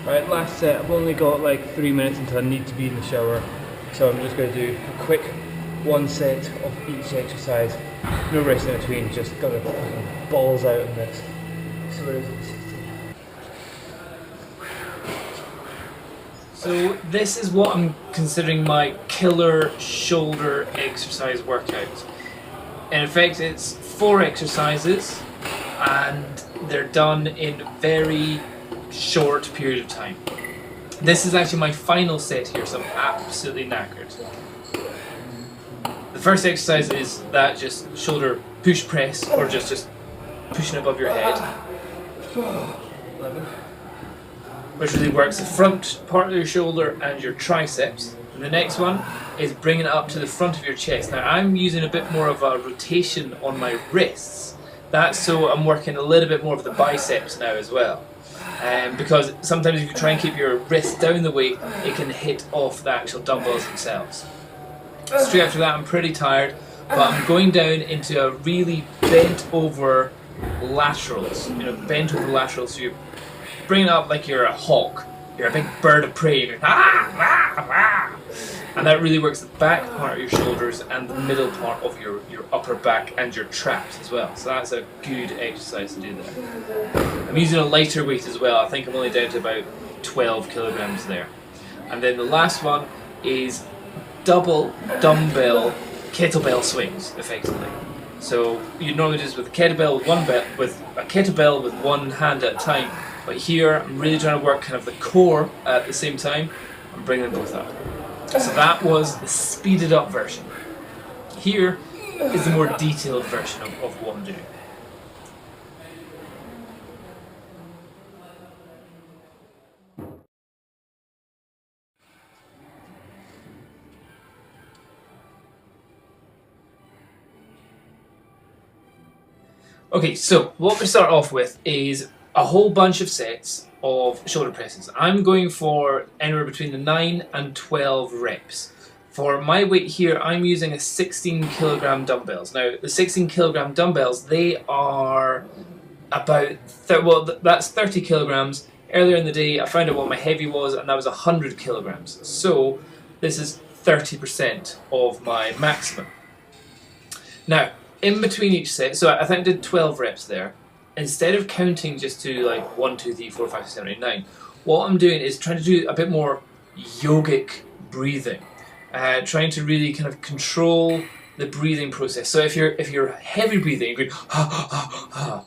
Right, last set. I've only got like 3 minutes until I need to be in the shower, so I'm just going to do a quick one set of each exercise. No rest in between, just got to balls out in this. So where is it? 16. So this is what I'm considering my killer shoulder exercise workout. In effect, it's 4 exercises and they're done in a very short period of time. This is actually my final set here, so I'm absolutely knackered. The first exercise is that just shoulder push press, or just pushing above your head, which really works the front part of your shoulder and your triceps. And the next one is bringing it up to the front of your chest. Now I'm using a bit more of a rotation on my wrists. That's so I'm working a little bit more of the biceps now as well. Because sometimes if you try and keep your wrist down the weight, it can hit off the actual dumbbells themselves. Straight after that I'm pretty tired, but I'm going down into a really bent over laterals. You know, bent over laterals, so you're bringing it up like you're a hawk. You're a big bird of prey. And, and that really works the back part of your shoulders and the middle part of your upper back and your traps as well. So that's a good exercise to do there. I'm using a lighter weight as well. I think I'm only down to about 12 kilograms there. And then the last one is double dumbbell kettlebell swings, effectively. So you normally do this with a kettlebell with one hand at a time. But here I'm really trying to work kind of the core at the same time. I'm bringing them both up. So that was the speeded up version. Here is the more detailed version of what I'm doing. Okay, so what we start off with is a whole bunch of sets of shoulder presses. I'm going for anywhere between the 9 and 12 reps. For my weight here, I'm using a 16 kilogram dumbbells. Now, the 16 kilogram dumbbells, they are about, that's 30 kilograms. Earlier in the day, I found out what my heavy was, and that was 100 kilograms. So, this is 30% of my maximum. Now, in between each set, so I think I did 12 reps there. Instead of counting just to like 1, 2, 3, 4, 5, 6, 7, 8, 9, what I'm doing is trying to do a bit more yogic breathing. Trying to really kind of control the breathing process. So if you're heavy breathing, you're going ha ha ha ha,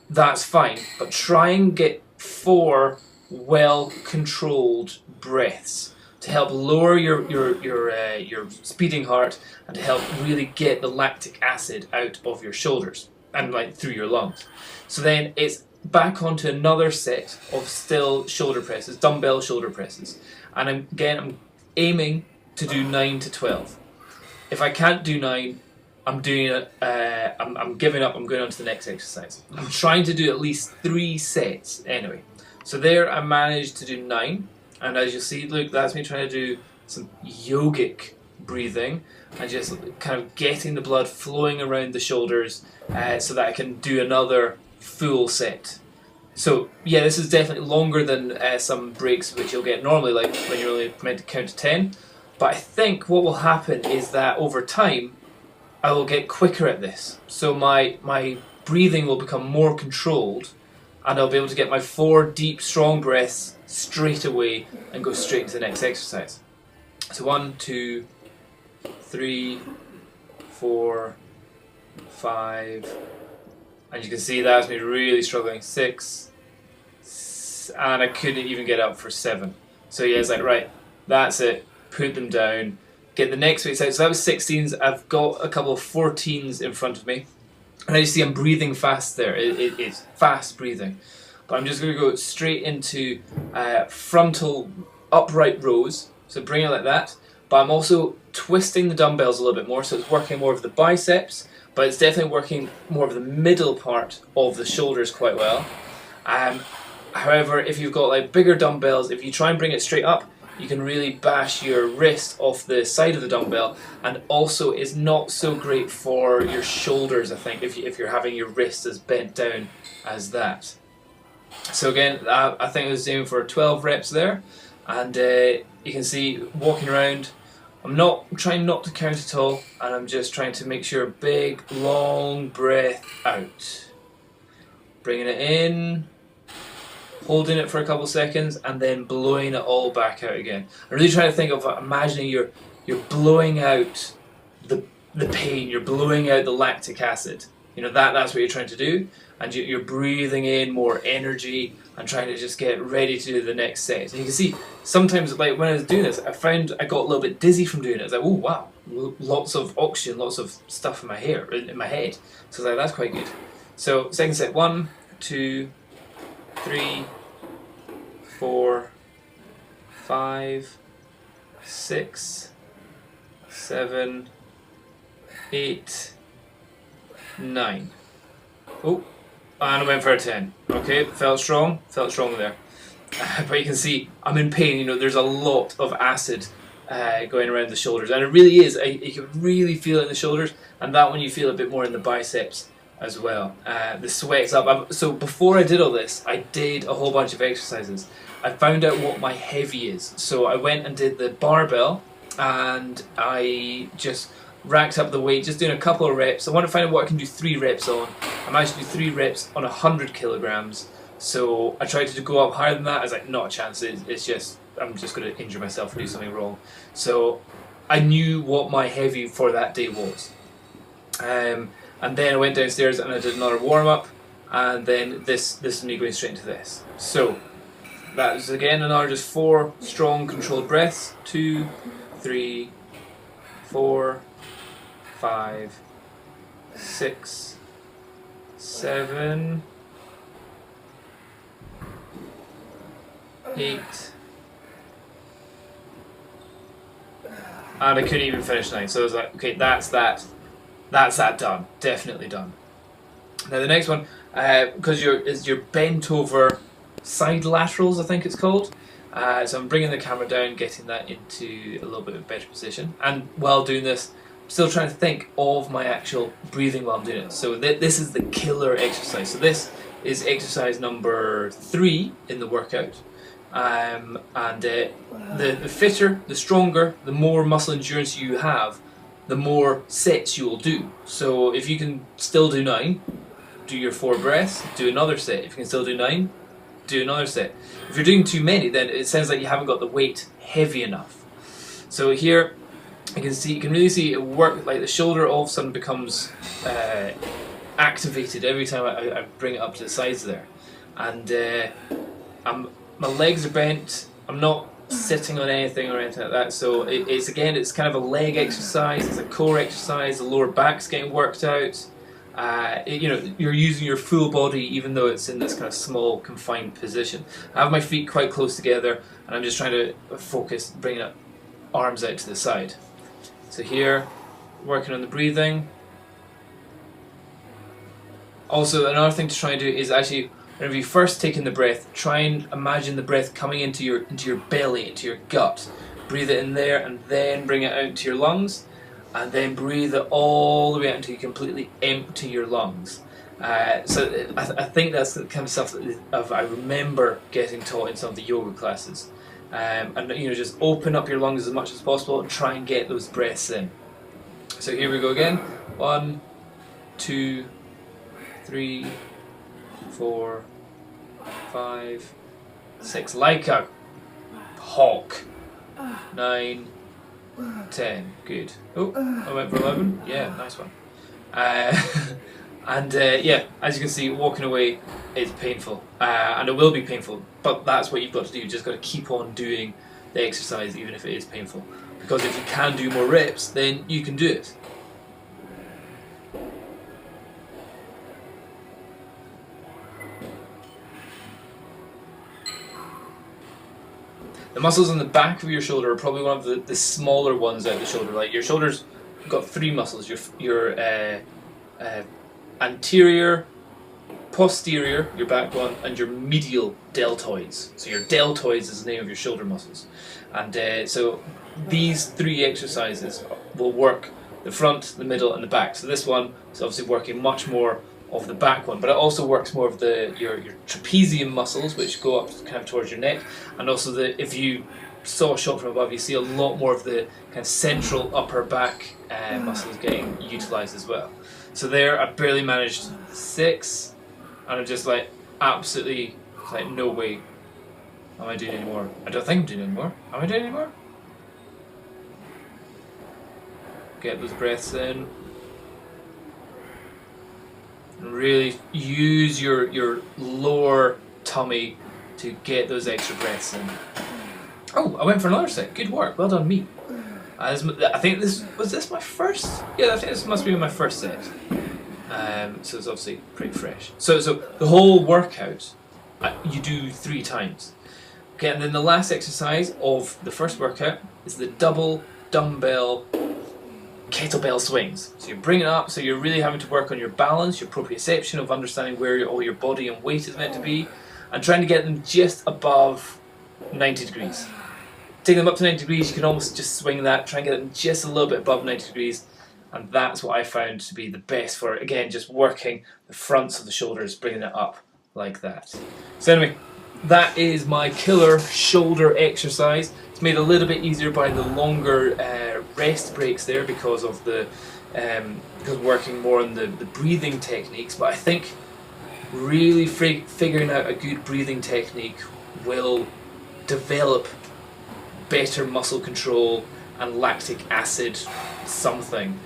that's fine. But try and get 4 well-controlled breaths to help lower your speeding heart and to help really get the lactic acid out of your shoulders and like through your lungs. So then it's back onto another set of still shoulder presses, dumbbell shoulder presses, and I'm aiming to do 9 to 12. If I can't do 9, I'm doing it. I'm giving up. I'm going on to the next exercise. I'm trying to do at least 3 sets anyway. So there, I managed to do 9, and as you see, look, that's me trying to do some yogic breathing and just kind of getting the blood flowing around the shoulders so that I can do another full set. So yeah, this is definitely longer than some breaks which you'll get normally, like when you're only meant to count to 10. But I think what will happen is that over time I will get quicker at this. So my breathing will become more controlled, and I'll be able to get my 4 deep, strong breaths straight away and go straight into the next exercise. So 1, 2, 3, 4, 5, and you can see that's me really struggling. 6, and I couldn't even get up for 7. So yeah, it's like, right, that's it, put them down, get the next weights out. So that was 16s, I've got a couple of 14s in front of me, and as you see I'm breathing fast there, it's fast breathing. But I'm just going to go straight into frontal upright rows, so bring it like that. But I'm also twisting the dumbbells a little bit more, so it's working more of the biceps, but it's definitely working more of the middle part of the shoulders quite well. However, if you've got like bigger dumbbells, if you try and bring it straight up, you can really bash your wrist off the side of the dumbbell, and also it's not so great for your shoulders, I think, if you're having your wrist as bent down as that. So again, I think I was aiming for 12 reps there, and you can see walking around. I'm trying not to count at all, and I'm just trying to make sure big, long breath out. Bringing it in, holding it for a couple seconds, and then blowing it all back out again. I'm really trying to think of imagining you're blowing out the pain, you're blowing out the lactic acid. You know, that's what you're trying to do, and you're breathing in more energy and trying to just get ready to do the next set. And you can see sometimes, like when I was doing this, I found I got a little bit dizzy from doing it. I was like, oh wow, lots of oxygen, lots of stuff in my hair, in my head. So I was like, that's quite good. So second set, 1, 2, 3, 4, 5, 6, 7, 8, 9. Oh, and I went for a 10. Okay, felt strong there. But you can see I'm in pain. You know, there's a lot of acid going around the shoulders, and it really is. You can really feel it in the shoulders, and that one you feel a bit more in the biceps as well. The sweat's up. So before I did all this, I did a whole bunch of exercises. I found out what my heavy is. So I went and did the barbell, and I just racked up the weight, just doing a couple of reps. I want to find out what I can do 3 reps on. I managed to do 3 reps on 100 kilograms. So I tried to go up higher than that. I was like, not a chance. It's just, I'm just going to injure myself or do something wrong. So I knew what my heavy for that day was. And then I went downstairs and I did another warm-up, and then this is me going straight into this. So that was again another just 4 strong controlled breaths. 2, 3, 4, 5, 6, 7, 8, and I couldn't even finish 9. So I was like, okay, that's that done, definitely done. Now the next one, because you're bent over side laterals, I think it's called. So I'm bringing the camera down, getting that into a little bit of a better position, and while doing this, I'm still trying to think of my actual breathing while I'm doing it. So this is the killer exercise. So this is exercise number 3 in the workout. The fitter, the stronger, the more muscle endurance you have, the more sets you will do. So if you can still do 9, do your 4 breaths, do another set. If you can still do 9, do another set. If you're doing too many, then it sounds like you haven't got the weight heavy enough. So here you can really see it work, like the shoulder all of a sudden becomes activated every time I bring it up to the sides there. And my legs are bent, I'm not sitting on anything or anything like that, so it's kind of a leg exercise, it's a core exercise, the lower back's getting worked out. You know, you're using your full body even though it's in this kind of small confined position. I have my feet quite close together and I'm just trying to focus, bringing up arms out to the side. So here, working on the breathing. Also, another thing to try and do is actually, whenever you first take in the breath, try and imagine the breath coming into your belly, into your gut. Breathe it in there and then bring it out into your lungs, and then breathe it all the way out until you completely empty your lungs. So I think that's the kind of stuff that I remember getting taught in some of the yoga classes. And you know, just open up your lungs as much as possible and try and get those breaths in. So here we go again. 1, 2, 3, 4, 5, 6, like a hawk. 9, 10, good. Oh, I went for 11. Yeah, nice one. Yeah, as you can see, walking away is painful, and it will be painful, but that's what you've got to do. You've just got to keep on doing the exercise even if it is painful, because if you can do more reps, then you can do it. The muscles on the back of your shoulder are probably one of the smaller ones out of the shoulder. Like your shoulders got 3 muscles, your anterior, posterior, your back one, and your medial deltoids. So your deltoids is the name of your shoulder muscles. And so these 3 exercises will work the front, the middle and the back. So this one is obviously working much more of the back one, but it also works more of your trapezium muscles, which go up kind of towards your neck, and also if you saw a shot from above, you see a lot more of the kind of central upper back muscles getting utilised as well. So there, I barely managed 6, and I'm just like absolutely like, no way am I doing any more. I don't think I'm doing any more. Am I doing any more? Get those breaths in. And really use your lower tummy to get those extra breaths in. Oh, I went for another set. Good work. Well done, me. I think was this my first? Yeah, I think this must be my first set. So it's obviously pretty fresh. So the whole workout, you do 3 times. Okay, and then the last exercise of the first workout is the double dumbbell kettlebell swings. So you bring it up, so you're really having to work on your balance, your proprioception of understanding where all your body and weight is meant to be, and trying to get them just above 90 degrees. Take them up to 90 degrees, you can almost just swing that, try and get them just a little bit above 90 degrees, and that's what I found to be the best for, again, just working the fronts of the shoulders, bringing it up like that. So anyway, that is my killer shoulder exercise. It's made a little bit easier by the longer rest breaks there because of because working more on the breathing techniques. But I think really figuring out a good breathing technique will develop better muscle control and lactic acid something.